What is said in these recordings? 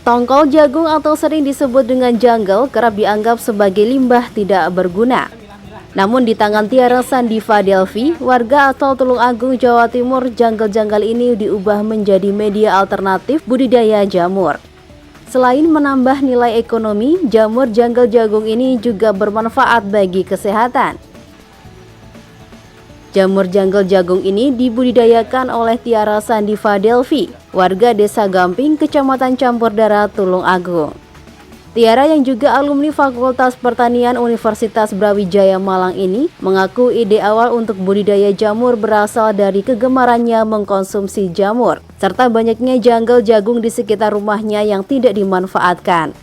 Tongkol jagung atau sering disebut dengan janggal kerap dianggap sebagai limbah tidak berguna. Namun di tangan Tiara Sandiva Delvi, warga asal Tulungagung, Jawa Timur, janggal-janggal ini diubah menjadi media alternatif budidaya jamur. Selain menambah nilai ekonomi, jamur janggal jagung ini juga bermanfaat bagi kesehatan. Jamur janggal jagung ini dibudidayakan oleh Tiara Sandiva Delvi, warga Desa Gamping, Kecamatan Campur Darat, Tulungagung. Tiara yang juga alumni Fakultas Pertanian Universitas Brawijaya Malang ini mengaku ide awal untuk budidaya jamur berasal dari kegemarannya mengkonsumsi jamur, serta banyaknya janggal jagung di sekitar rumahnya yang tidak dimanfaatkan.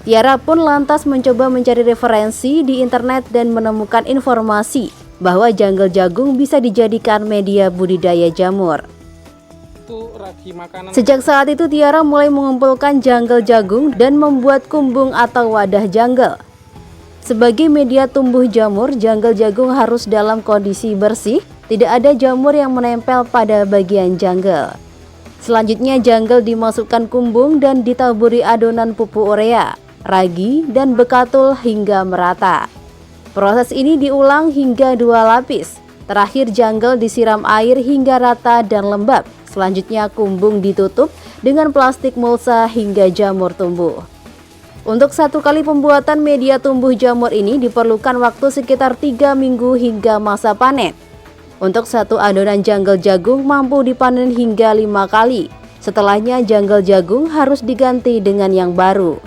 Tiara pun lantas mencoba mencari referensi di internet dan menemukan informasi bahwa janggal jagung bisa dijadikan media budidaya jamur. Sejak saat itu Tiara mulai mengumpulkan janggal jagung dan membuat kumbung atau wadah janggal. Sebagai media tumbuh jamur, janggal jagung harus dalam kondisi bersih, tidak ada jamur yang menempel pada bagian janggal. Selanjutnya janggal dimasukkan kumbung dan ditaburi adonan pupuk urea, ragi, dan bekatul hingga merata. Proses ini diulang hingga 2 lapis. Terakhir janggal disiram air hingga rata dan lembab. Selanjutnya kumbung ditutup dengan plastik mulsa hingga jamur tumbuh. Untuk 1 kali pembuatan media tumbuh jamur ini diperlukan waktu sekitar 3 minggu hingga masa panen. Untuk 1 adonan janggal jagung mampu dipanen hingga 5 kali. Setelahnya janggal jagung harus diganti dengan yang baru.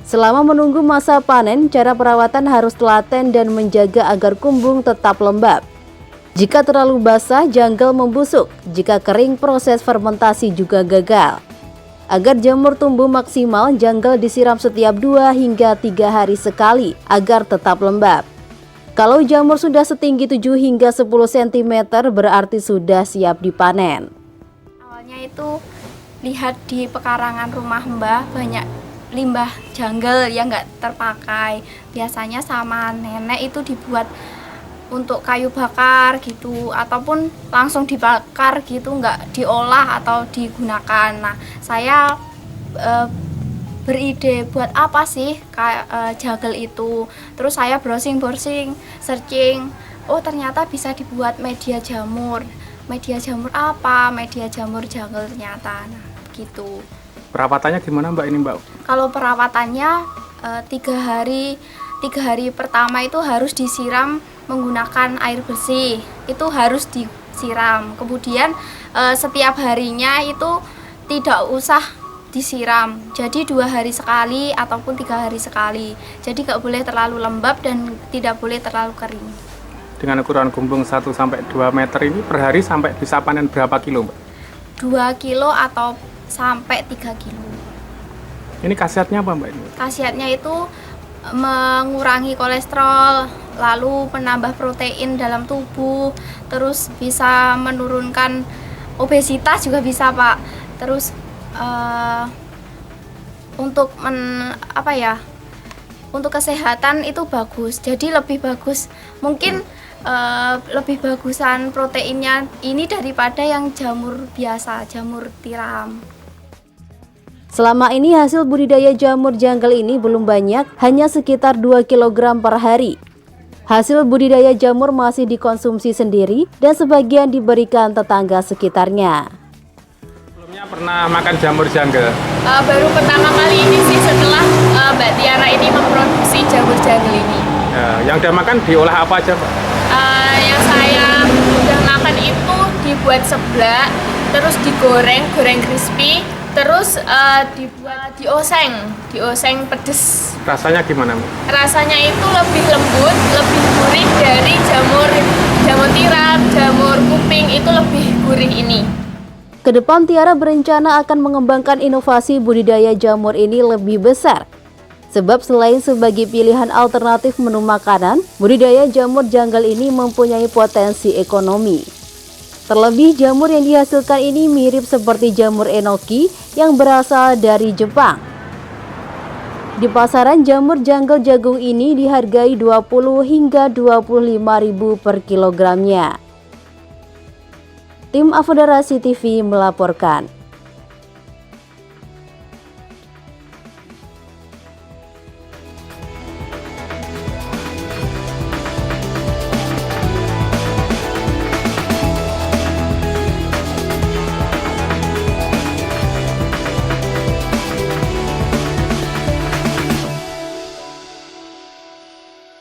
Selama menunggu masa panen, cara perawatan harus telaten dan menjaga agar kumbung tetap lembab. Jika terlalu basah, janggal membusuk. Jika kering, proses fermentasi juga gagal. Agar jamur tumbuh maksimal, janggal disiram setiap 2 hingga 3 hari sekali agar tetap lembab. Kalau jamur sudah setinggi 7 hingga 10 cm berarti sudah siap dipanen. Awalnya itu lihat di pekarangan rumah Mbah banyak limbah janggal yang nggak terpakai. Biasanya sama nenek itu dibuat untuk kayu bakar gitu, ataupun langsung dibakar gitu, nggak diolah atau digunakan. Nah, saya beride buat apa sih janggal itu. Terus saya browsing, searching, oh ternyata bisa dibuat media jamur. Media jamur apa? Media jamur janggal ternyata. Nah, gitu. Perawatannya gimana Mbak ini Mbak? Kalau perawatannya 3 hari pertama itu harus disiram menggunakan air bersih. Itu harus disiram. Kemudian setiap harinya itu tidak usah disiram. Jadi 2 hari sekali ataupun 3 hari sekali. Jadi nggak boleh terlalu lembab dan tidak boleh terlalu kering. Dengan ukuran kumbung 1-2 meter ini per hari sampai bisa panen berapa kilo Mbak? 2 kilo atau sampai 3 kilo. Ini khasiatnya apa Mbak? Khasiatnya itu mengurangi kolesterol, lalu menambah protein dalam tubuh, terus bisa menurunkan obesitas juga bisa Pak. Terus untuk untuk kesehatan itu bagus. Jadi lebih bagus, mungkin lebih bagusan proteinnya ini daripada yang jamur biasa, jamur tiram. Selama ini hasil budidaya jamur janggal ini belum banyak, hanya sekitar 2 kg per hari. Hasil budidaya jamur masih dikonsumsi sendiri dan sebagian diberikan tetangga sekitarnya. Sebelumnya pernah makan jamur janggal? Baru pertama kali ini sih setelah Mbak Tiara ini memproduksi jamur janggal ini. Yang udah makan diolah apa aja Pak? Yang saya udah makan itu dibuat seblak, terus digoreng crispy, terus dibuat dioseng pedes. Rasanya gimana Mbak? Rasanya itu lebih lembut, lebih gurih dari jamur tiram, jamur kuping itu lebih gurih ini. Kedepan Tiara berencana akan mengembangkan inovasi budidaya jamur ini lebih besar. Sebab selain sebagai pilihan alternatif menu makanan, budidaya jamur janggal ini mempunyai potensi ekonomi. Terlebih jamur yang dihasilkan ini mirip seperti jamur enoki yang berasal dari Jepang. Di pasaran jamur janggal jagung ini dihargai 20 hingga 25.000 per kilogramnya. Tim Afoderasi TV melaporkan.